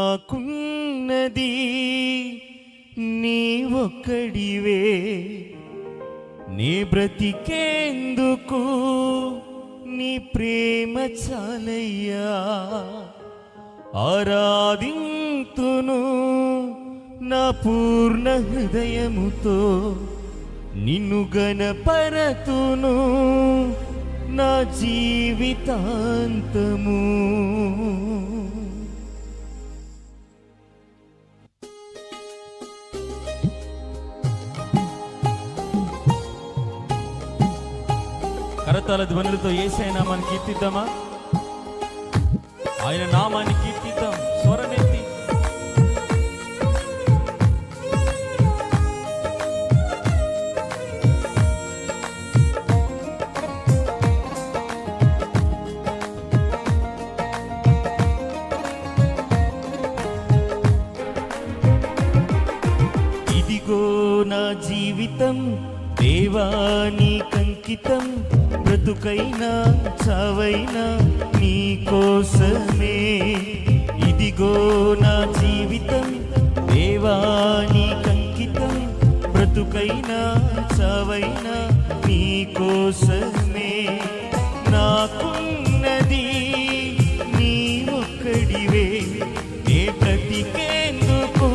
నాకున్నది నీ ఒక్కడివే, నీ బ్రతికేందుకు నీ ప్రేమ చాలయ్యా. ఆరాధింతును నా పూర్ణ హృదయముతో, నిన్ను గణపరతును నా జీవితాంతము. కరతాళ ధ్వనులతో యేసయ్య నామాన్ని కీర్తిద్దామా? ఆయన నామాన్ని కీర్తిద్దాం స్వరమెత్తి. ఇదిగో నా జీవితం దేవా నీకంకితం, బ్రతుకైనా చావైనా నీ కోసమే. ఇదిగో నా జీవితం దేవా నీకంకితం, బ్రతుకైనా చావైనా నీ కోసమే. నాకున్నది నీ ఒక్కడివే, నే బ్రతికేందుకు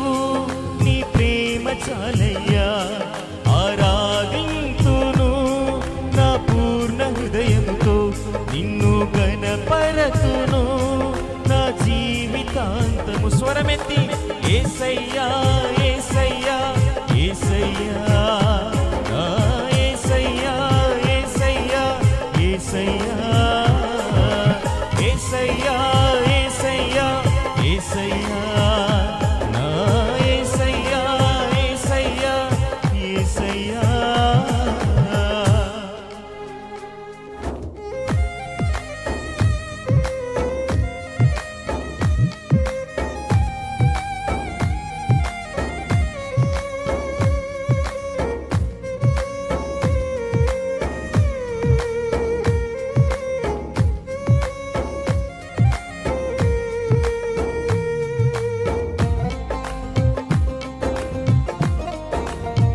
నీ ప్రేమ చాలయ్యా. ఆరాధింతును నా పూర్ణ హృదయంతో, నిన్ను గణపరతును నా జీవితాంతము. స్వరమెత్తి యేసయ్యా యేసయ్యా యేసయ్యా, నా యేసయ్యా యేసయ్యా యేసయ్యా, యేసయ్యా యేసయ్యా యేసయ్యా, నా యేసయ్యా యేసయ్యా యేసయ్యా.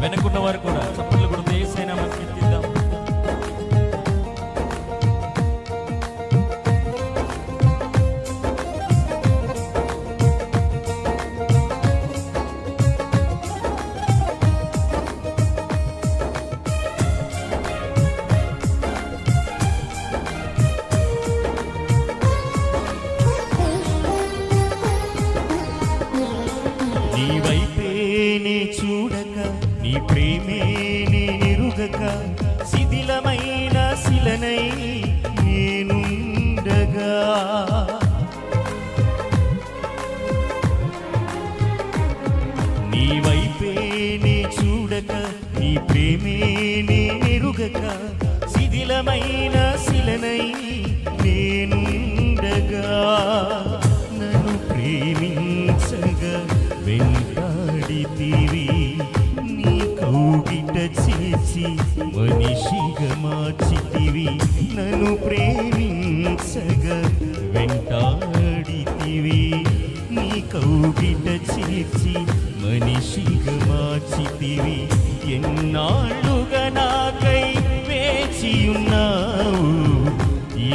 వెనకున్న వారు కూడా చప్పట్లు కొడుతూ యేసయ్య నామాన్ని కీర్తిద్దాం. నీ వైపేనే చూడక, నీ ప్రేమే నిరుగక, శిథిలమైన శిలనై నేనుండగా. నీ వైపేనే చూడక, నీ ప్రేమే నిరుగక, శిథిలమైన శిలనై నేనుండగా. నన్ను ప్రేమించగా వెంటాడితివి, నీ కౌగిట చేసి మనిషిగా మార్చితివి. నన్ను ప్రేమించగా వెంటాడితివి, నీ కౌగిట చేసి మనిషిగా మార్చితివి. ఎన్నాళ్ళుగా నాకై వేచియున్నావు,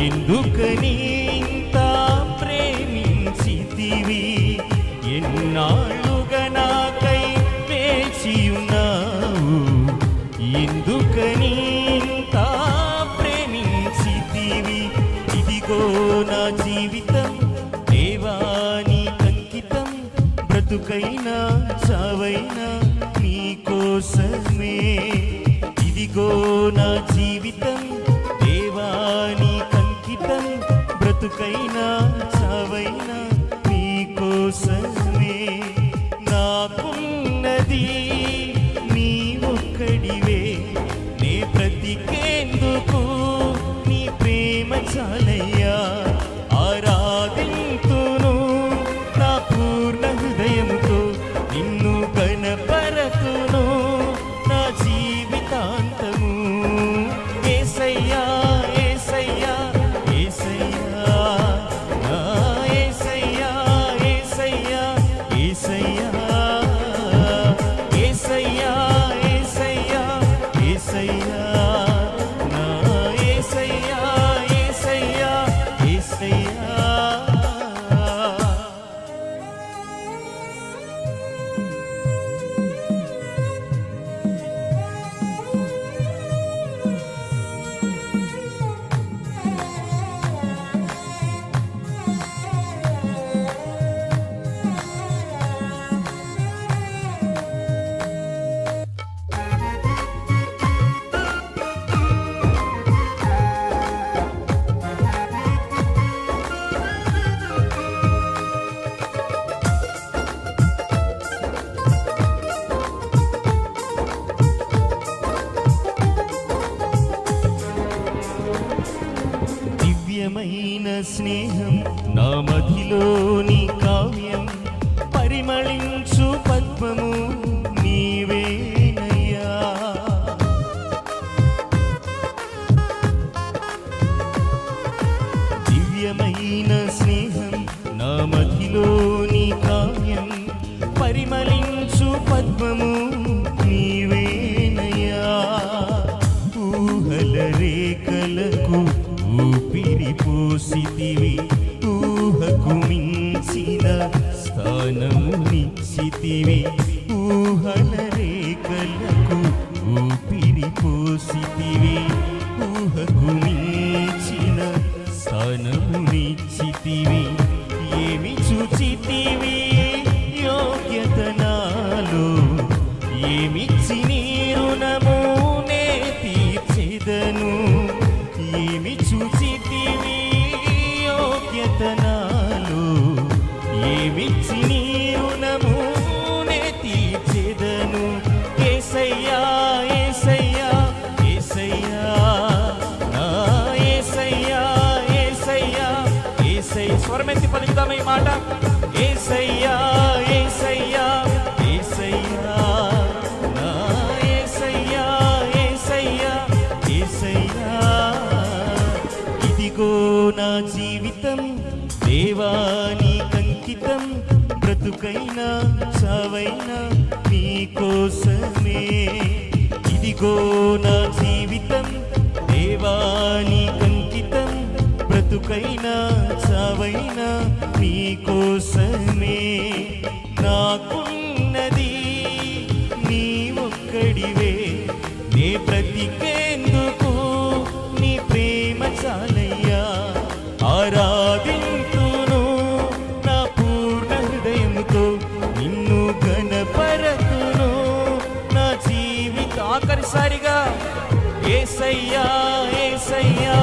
ఎందుకని ఇంత ప్రేమించితివి. ఎన్నాళ్ళుగా నాకై వేచియున్నావు, ఎందుకని ఇంత ప్రేమించితివి. ఇదిగో నా జీవితం దేవా నీకంకితం, బ్రతుకైనా చావైనా నీ కోసమే. ఇదిగో నా జీవితం దేవా నీకంకితం, బ్రతుకైనా చావైనా నీ కోసమే. నాకున్నది నీ ఒక్కడివే, నే బ్రతికేందుకు నీ ప్రేమ చాలయ్యా. ఆరాధింతును నా పూర్ణ హృదయముతో, నిన్ను గణపరతును నా జీవితాంతము. యేసయ్యా యేసయ్యా యేసయ్యా, నా స్నేహం నా మదిలోని కావ్యం పరిమళించు పద్మము నీవేనయ్యా. దివ్యమైన స్నేహం నా మదిలోని కావ్యం పరిమళించు పద్మము నీవేనయ్యా. ఊహల రేఖలకు ఊపిరి పోసితివి, ఊహకు మించిన స్థానమునిచ్చితివి. ఊహల రేఖలకు ఊపిరి పోసితివి, ఊహకు మించిన స్థానమునిచ్చితివి. ఏమి చూచితివి యోగ్యత నాలో, ఏమిచ్చి నీ రుణము నే తీర్చెదను. ఏమి చూచితివి యోగ్యత నాలో, ఏమిచ్చి నీ రుణము నే తీర్చెదను. యేసయ్యా యేసయ్యా యేసయ్యా నా యేసయ్యా యేసయ్యా యేసయ్యా. స్వరమెత్తి పలుకుదాం ఈ మాట. యేసయ్యా యేసయ్యా యేసయ్యా నా యేసయ్యా యేసయ్యా యేసయ్యా. ఇదిగో నా జీవితం దేవానికంకితం, బ్రతుకైనా చావైనా నీ కోసమే. ఇదిగో నా జీవితం దేవానికంకితం, బ్రతుకైనా చావైనా నీ కోసమే. నాకున్నది నీ ఒక్కడివే, నే బ్రతికేందుకు నీ ప్రేమ చాలయ్యా. ఆరాధింతును నా పూర్ణ హృదయముతో, నిన్ను ఘనపరతును నా జీవిత. ఆఖరిసారిగా యేసయ్యా యేసయ్యా